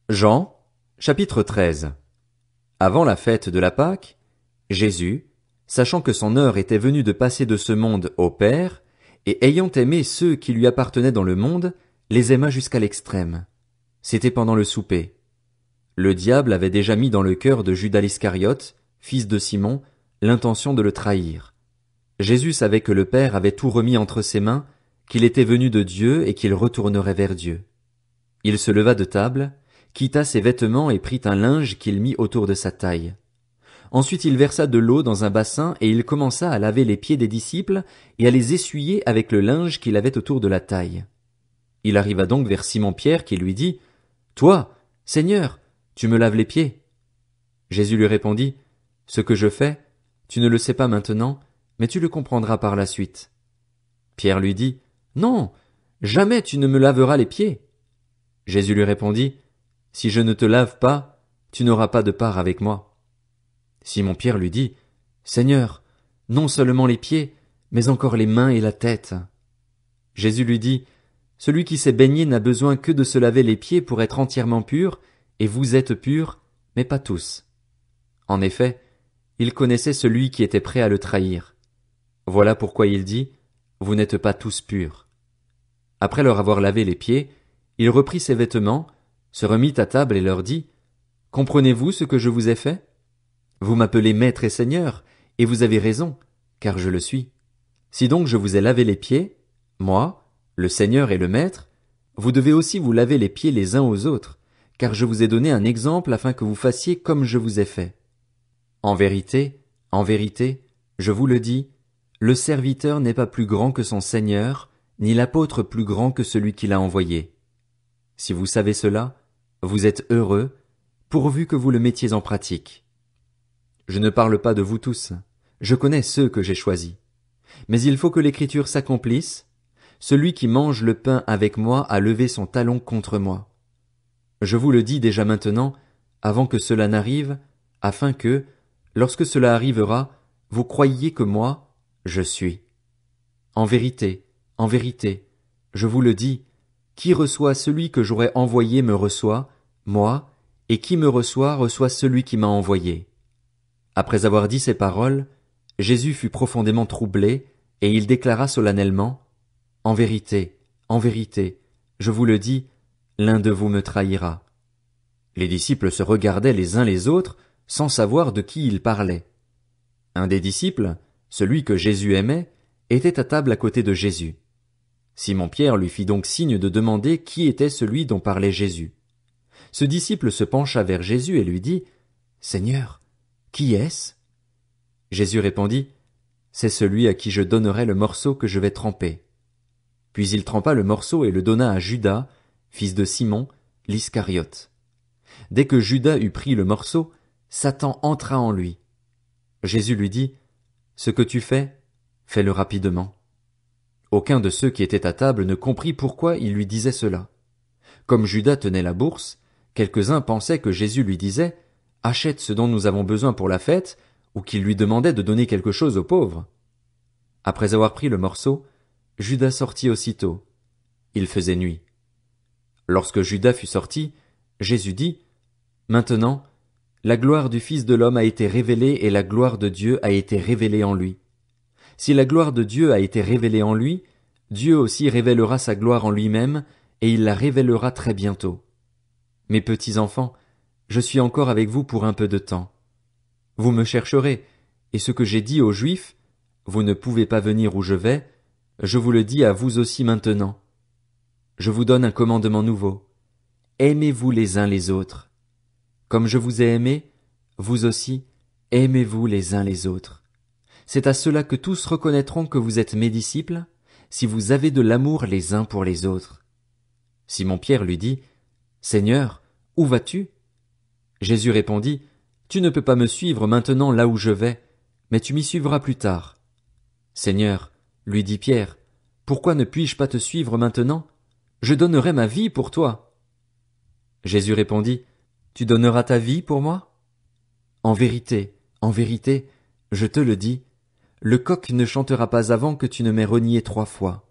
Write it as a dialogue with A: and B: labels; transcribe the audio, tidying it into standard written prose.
A: Jean, chapitre 13. Avant la fête de la Pâque, Jésus, sachant que son heure était venue de passer de ce monde au Père, et ayant aimé ceux qui lui appartenaient dans le monde, les aima jusqu'à l'extrême. C'était pendant le souper. Le diable avait déjà mis dans le cœur de Judas l'Iscariote, fils de Simon, l'intention de le trahir. Jésus savait que le Père avait tout remis entre ses mains, qu'il était venu de Dieu et qu'il retournerait vers Dieu. Il se leva de table, quitta ses vêtements et prit un linge qu'il mit autour de sa taille. Ensuite il versa de l'eau dans un bassin et il commença à laver les pieds des disciples et à les essuyer avec le linge qu'il avait autour de la taille. Il arriva donc vers Simon-Pierre qui lui dit, « Toi, Seigneur, tu me laves les pieds. » Jésus lui répondit, « Ce que je fais, tu ne le sais pas maintenant, mais tu le comprendras par la suite. » Pierre lui dit, « Non, jamais tu ne me laveras les pieds. » Jésus lui répondit, « Si je ne te lave pas, tu n'auras pas de part avec moi. » Simon-Pierre lui dit, « Seigneur, non seulement les pieds, mais encore les mains et la tête. » Jésus lui dit, « Celui qui s'est baigné n'a besoin que de se laver les pieds pour être entièrement pur, et vous êtes purs, mais pas tous. » En effet, il connaissait celui qui était prêt à le trahir. Voilà pourquoi il dit, « Vous n'êtes pas tous purs. » Après leur avoir lavé les pieds, il reprit ses vêtements, se remit à table et leur dit, « Comprenez-vous ce que je vous ai fait? Vous m'appelez Maître et Seigneur, et vous avez raison, car je le suis. Si donc je vous ai lavé les pieds, moi, le Seigneur et le Maître, vous devez aussi vous laver les pieds les uns aux autres, car je vous ai donné un exemple afin que vous fassiez comme je vous ai fait. En vérité, je vous le dis, le serviteur n'est pas plus grand que son Seigneur, ni l'apôtre plus grand que celui qui l'a envoyé. Si vous savez cela, vous êtes heureux, pourvu que vous le mettiez en pratique. Je ne parle pas de vous tous, je connais ceux que j'ai choisis. Mais il faut que l'écriture s'accomplisse, celui qui mange le pain avec moi a levé son talon contre moi. Je vous le dis déjà maintenant, avant que cela n'arrive, afin que, lorsque cela arrivera, vous croyiez que moi, je suis. En vérité, je vous le dis, qui reçoit celui que j'aurai envoyé me reçoit, moi, et qui me reçoit celui qui m'a envoyé. » Après avoir dit ces paroles, Jésus fut profondément troublé, et il déclara solennellement, « En vérité, je vous le dis, l'un de vous me trahira. » Les disciples se regardaient les uns les autres, sans savoir de qui ils parlaient. Un des disciples, celui que Jésus aimait, était à table à côté de Jésus. Simon-Pierre lui fit donc signe de demander qui était celui dont parlait Jésus. Ce disciple se pencha vers Jésus et lui dit, « Seigneur, qui est-ce » Jésus répondit, « C'est celui à qui je donnerai le morceau que je vais tremper. » Puis il trempa le morceau et le donna à Judas, fils de Simon, l'Iscariote. Dès que Judas eut pris le morceau, Satan entra en lui. Jésus lui dit, « Ce que tu fais, fais-le rapidement. » Aucun de ceux qui étaient à table ne comprit pourquoi il lui disait cela. Comme Judas tenait la bourse, quelques-uns pensaient que Jésus lui disait, « Achète ce dont nous avons besoin pour la fête », ou qu'il lui demandait de donner quelque chose aux pauvres. Après avoir pris le morceau, Judas sortit aussitôt. Il faisait nuit. Lorsque Judas fut sorti, Jésus dit, « Maintenant, la gloire du Fils de l'homme a été révélée et la gloire de Dieu a été révélée en lui. Si la gloire de Dieu a été révélée en lui, Dieu aussi révélera sa gloire en lui-même, et il la révélera très bientôt. Mes petits enfants, je suis encore avec vous pour un peu de temps. Vous me chercherez, et ce que j'ai dit aux Juifs, vous ne pouvez pas venir où je vais, je vous le dis à vous aussi maintenant. Je vous donne un commandement nouveau. Aimez-vous les uns les autres. Comme je vous ai aimés, vous aussi, aimez-vous les uns les autres. C'est à cela que tous reconnaîtront que vous êtes mes disciples, si vous avez de l'amour les uns pour les autres. » Simon-Pierre lui dit, « Seigneur, où vas-tu » Jésus répondit, « Tu ne peux pas me suivre maintenant là où je vais, mais tu m'y suivras plus tard. » « Seigneur, lui dit Pierre, pourquoi ne puis-je pas te suivre maintenant? Je donnerai ma vie pour toi. » Jésus répondit, « Tu donneras ta vie pour moi? En vérité, je te le dis, le coq ne chantera pas avant que tu ne m'aies renié 3 fois. »